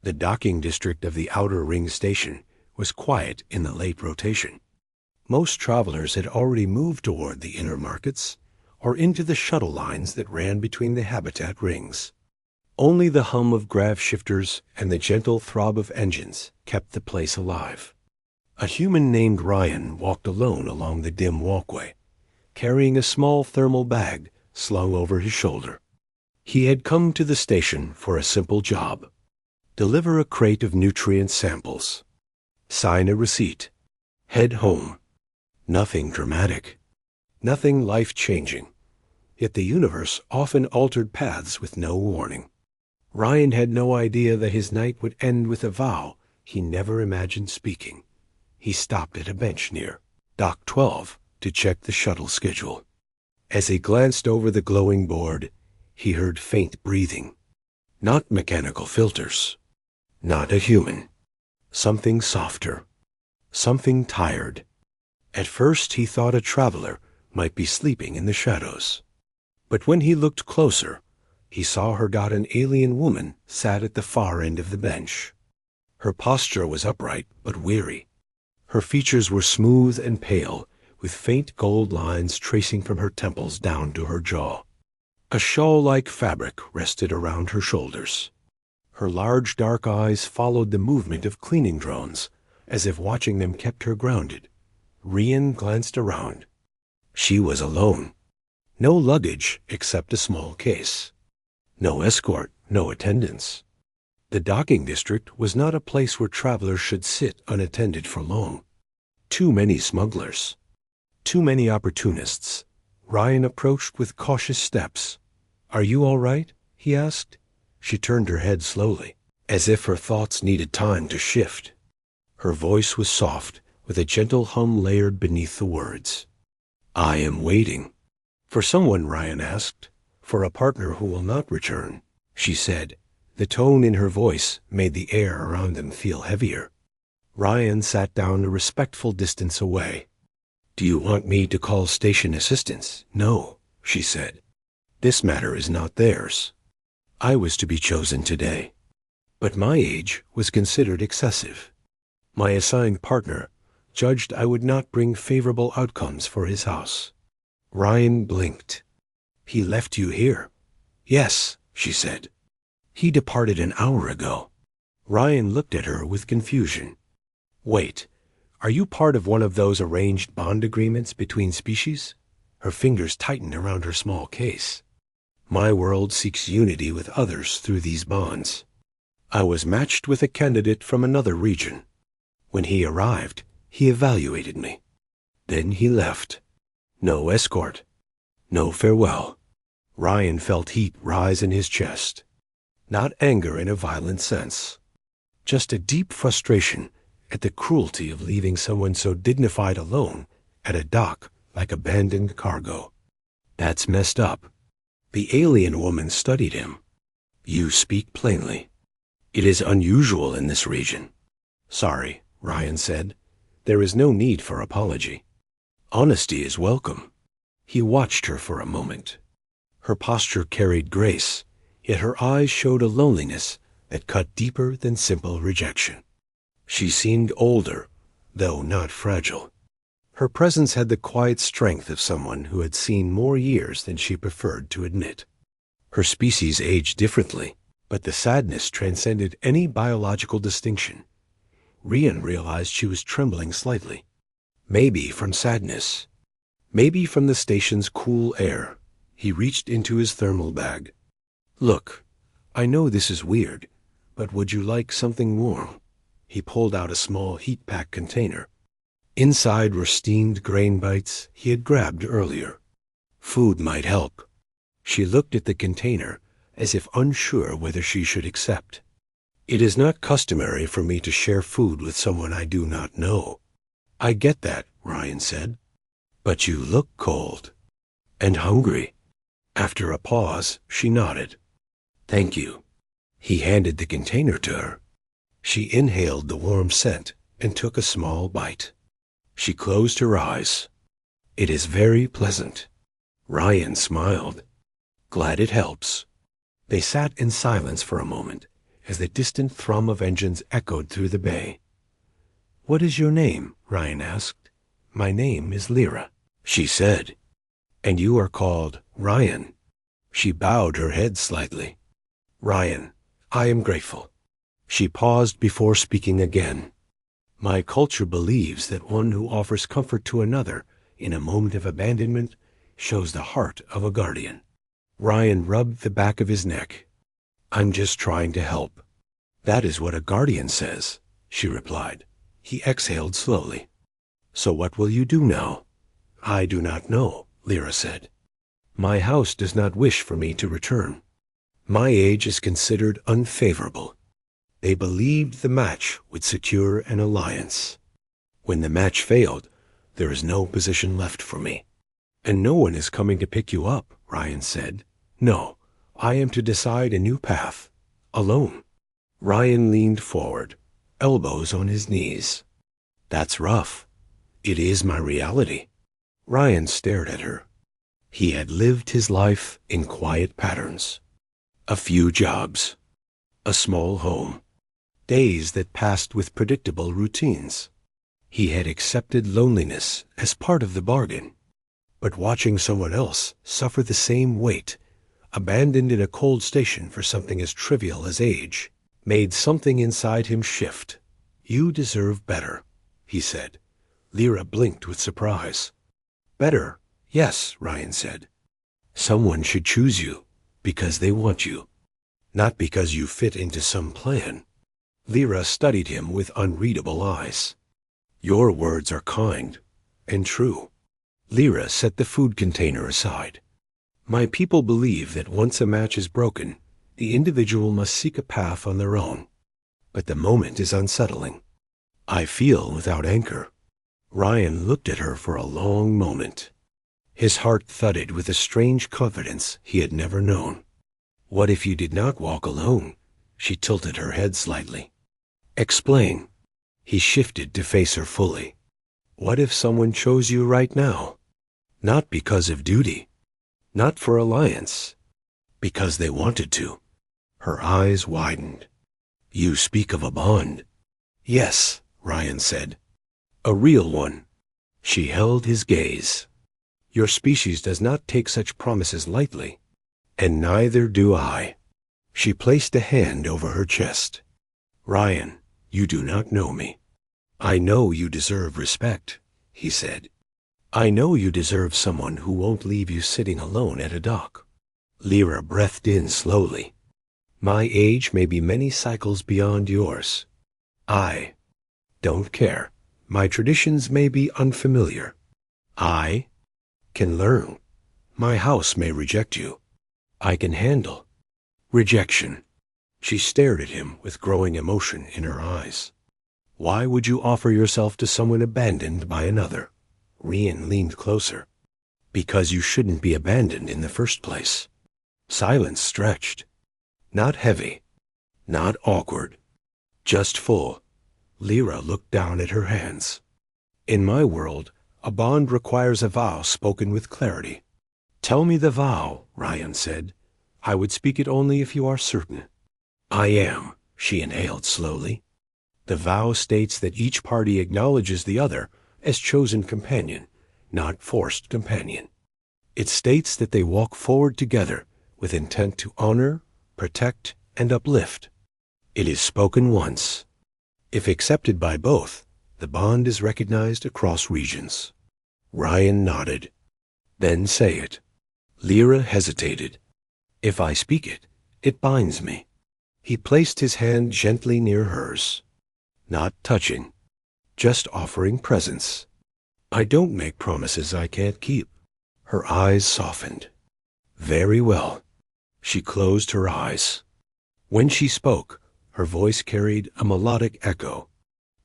The docking district of the Outer Ring Station was quiet in the late rotation. Most travelers had already moved toward the inner markets or into the shuttle lines that ran between the habitat rings. Only the hum of grav shifters and the gentle throb of engines kept the place alive. A human named Ryan walked alone along the dim walkway, carrying a small thermal bag slung over his shoulder. He had come to the station for a simple job: deliver a crate of nutrient samples, sign a receipt, head home. Nothing dramatic, nothing life-changing, yet the universe often altered paths with no warning. Ryan had no idea that his night would end with a vow he never imagined speaking. He stopped at a bench near Dock 12 to check the shuttle schedule. As he glanced over the glowing board, he heard faint breathing. Not mechanical filters. Not a human. Something softer. Something tired. At first he thought a traveler might be sleeping in the shadows. But when he looked closer, he saw her got an alien woman sat at the far end of the bench. Her posture was upright but weary. Her features were smooth and pale, with faint gold lines tracing from her temples down to her jaw. A shawl-like fabric rested around her shoulders. Her large dark eyes followed the movement of cleaning drones, as if watching them kept her grounded. Ryan glanced around. She was alone. No luggage except a small case. No escort, no attendants. The docking district was not a place where travelers should sit unattended for long. Too many smugglers. Too many opportunists. Ryan approached with cautious steps. "Are you all right?" he asked. She turned her head slowly, as if her thoughts needed time to shift. Her voice was soft, with a gentle hum layered beneath the words. "I am waiting." "For someone," Ryan asked. "For a partner who will not return," she said. The tone in her voice made the air around them feel heavier. Ryan sat down a respectful distance away. "Do you want me to call station assistance?" "No," she said. "This matter is not theirs. I was to be chosen today. But my age was considered excessive. My assigned partner judged I would not bring favorable outcomes for his house." Ryan blinked. "He left you here?" "Yes," she said. "He departed an hour ago." Ryan looked at her with confusion. "Wait, are you part of one of those arranged bond agreements between species?" Her fingers tightened around her small case. "My world seeks unity with others through these bonds. I was matched with a candidate from another region. When he arrived, he evaluated me. Then he left. No escort. No farewell." Ryan felt heat rise in his chest. Not anger in a violent sense. Just a deep frustration at the cruelty of leaving someone so dignified alone at a dock like abandoned cargo. "That's messed up." The alien woman studied him. "You speak plainly. It is unusual in this region." "Sorry," Ryan said. "There is no need for apology. Honesty is welcome." He watched her for a moment. Her posture carried grace, yet her eyes showed a loneliness that cut deeper than simple rejection. She seemed older, though not fragile. Her presence had the quiet strength of someone who had seen more years than she preferred to admit. Her species aged differently, but the sadness transcended any biological distinction. Ryan realized she was trembling slightly. Maybe from sadness. Maybe from the station's cool air. He reached into his thermal bag. "Look, I know this is weird, but would you like something warm?" He pulled out a small heat pack container. Inside were steamed grain bites he had grabbed earlier. Food might help. She looked at the container as if unsure whether she should accept. "It is not customary for me to share food with someone I do not know." "I get that," Ryan said. "But you look cold. And hungry." After a pause, she nodded. "Thank you." He handed the container to her. She inhaled the warm scent and took a small bite. She closed her eyes. "It is very pleasant." Ryan smiled. "Glad it helps." They sat in silence for a moment, as the distant thrum of engines echoed through the bay. "What is your name?" Ryan asked. "My name is Lyra," she said. "And you are called Ryan." She bowed her head slightly. "Ryan, I am grateful." She paused before speaking again. "My culture believes that one who offers comfort to another in a moment of abandonment shows the heart of a guardian." Ryan rubbed the back of his neck. "I'm just trying to help." "That is what a guardian says," she replied. He exhaled slowly. "So what will you do now?" "I do not know," Lyra said. "My house does not wish for me to return. My age is considered unfavorable. They believed the match would secure an alliance. When the match failed, there is no position left for me." "And no one is coming to pick you up," Ryan said. "No, I am to decide a new path, alone." Ryan leaned forward, elbows on his knees. "That's rough." "It is my reality." Ryan stared at her. He had lived his life in quiet patterns. A few jobs, a small home, days that passed with predictable routines. He had accepted loneliness as part of the bargain. But watching someone else suffer the same weight, abandoned in a cold station for something as trivial as age, made something inside him shift. "You deserve better," he said. Lyra blinked with surprise. "Better, yes," Ryan said. "Someone should choose you because they want you, not because you fit into some plan." Lyra studied him with unreadable eyes. "Your words are kind and true." Lyra set the food container aside. "My people believe that once a match is broken, the individual must seek a path on their own. But the moment is unsettling. I feel without anchor." Ryan looked at her for a long moment. His heart thudded with a strange confidence he had never known. "What if you did not walk alone?" She tilted her head slightly. "Explain." He shifted to face her fully. "What if someone chose you right now? Not because of duty, not for alliance, because they wanted to." Her eyes widened. "You speak of a bond." "Yes," Ryan said. "A real one." She held his gaze. "Your species does not take such promises lightly, and neither do I." She placed a hand over her chest. "Ryan, you do not know me." "I know you deserve respect," he said. "I know you deserve someone who won't leave you sitting alone at a dock." Lyra breathed in slowly. "My age may be many cycles beyond yours. I don't care. My traditions may be unfamiliar. I can learn. My house may reject you. I can handle rejection." She stared at him with growing emotion in her eyes. "Why would you offer yourself to someone abandoned by another?" Ryan leaned closer. "Because you shouldn't be abandoned in the first place." Silence stretched. Not heavy, not awkward, just full. Lyra looked down at her hands. "In my world, a bond requires a vow spoken with clarity." "Tell me the vow," Ryan said. "I would speak it only if you are certain." "I am," she inhaled slowly. "The vow states that each party acknowledges the other as chosen companion, not forced companion. It states that they walk forward together with intent to honor, protect, and uplift. It is spoken once. If accepted by both, the bond is recognized across regions." Ryan nodded. "Then say it." Lyra hesitated. "If I speak it, it binds me." He placed his hand gently near hers. Not touching, just offering presence. "I don't make promises I can't keep." Her eyes softened. "Very well." She closed her eyes. When she spoke, her voice carried a melodic echo.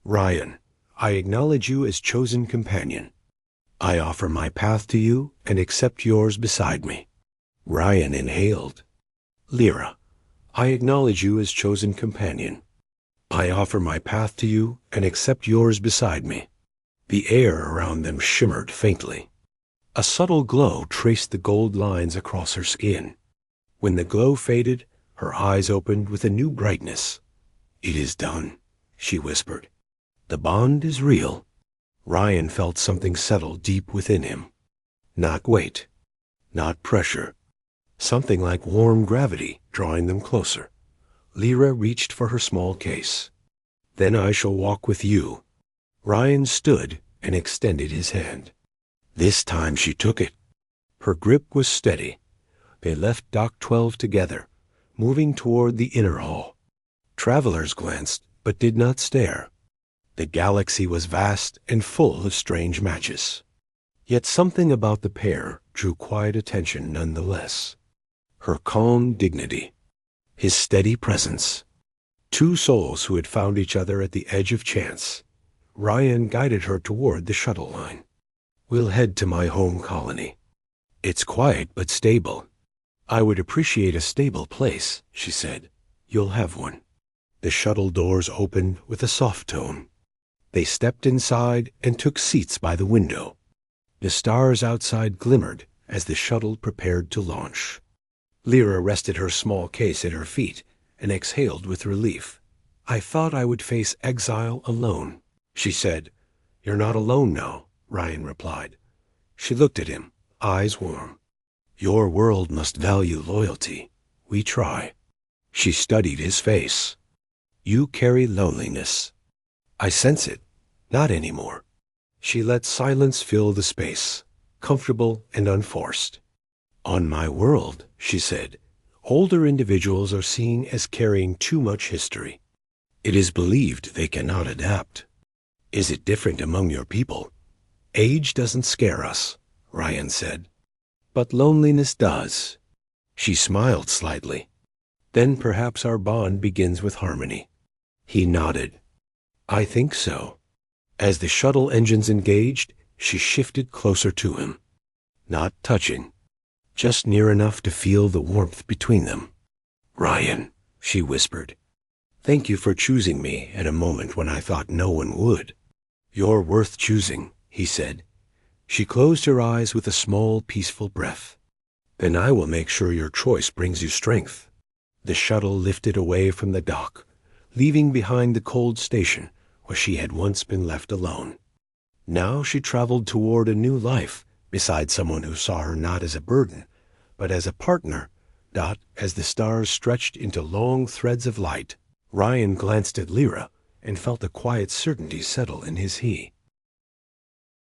"Ryan, I acknowledge you as chosen companion. I offer my path to you and accept yours beside me." Ryan inhaled. "Lyra, I acknowledge you as chosen companion. I offer my path to you and accept yours beside me." The air around them shimmered faintly. A subtle glow traced the gold lines across her skin. When the glow faded, Her eyes opened with a new brightness. "It is done," she whispered. "The bond is real." Ryan felt something settle deep within him. Not weight, not pressure. Something like warm gravity drawing them closer. Lyra reached for her small case. "Then I shall walk with you." Ryan stood and extended his hand. This time she took it. Her grip was steady. They left Dock 12 together, moving toward the inner hall. Travelers glanced, but did not stare. The galaxy was vast and full of strange matches. Yet something about the pair drew quiet attention nonetheless. Her calm dignity, his steady presence. Two souls who had found each other at the edge of chance. Ryan guided her toward the shuttle line. "We'll head to my home colony. It's quiet but stable." "I would appreciate a stable place," she said. "You'll have one." The shuttle doors opened with a soft tone. They stepped inside and took seats by the window. The stars outside glimmered as the shuttle prepared to launch. Lyra rested her small case at her feet and exhaled with relief. "I thought I would face exile alone," she said. "You're not alone now," Ryan replied. She looked at him, eyes warm. "Your world must value loyalty. We try." She studied his face. "You carry loneliness." "I sense it. Not anymore." She let silence fill the space, comfortable and unforced. "On my world," she said, "older individuals are seen as carrying too much history. It is believed they cannot adapt." "Is it different among your people?" "Age doesn't scare us," Ryan said. "But loneliness does." She smiled slightly. "Then perhaps our bond begins with harmony." He nodded. "I think so." As the shuttle engines engaged, she shifted closer to him. Not touching, just near enough to feel the warmth between them. "Ryan," she whispered, "thank you for choosing me at a moment when I thought no one would." "You're worth choosing," he said. She closed her eyes with a small, peaceful breath. "Then I will make sure your choice brings you strength." The shuttle lifted away from the dock, leaving behind the cold station where she had once been left alone. Now she traveled toward a new life beside someone who saw her not as a burden, but as a partner. As the stars stretched into long threads of light, Ryan glanced at Lyra and felt a quiet certainty settle in his he.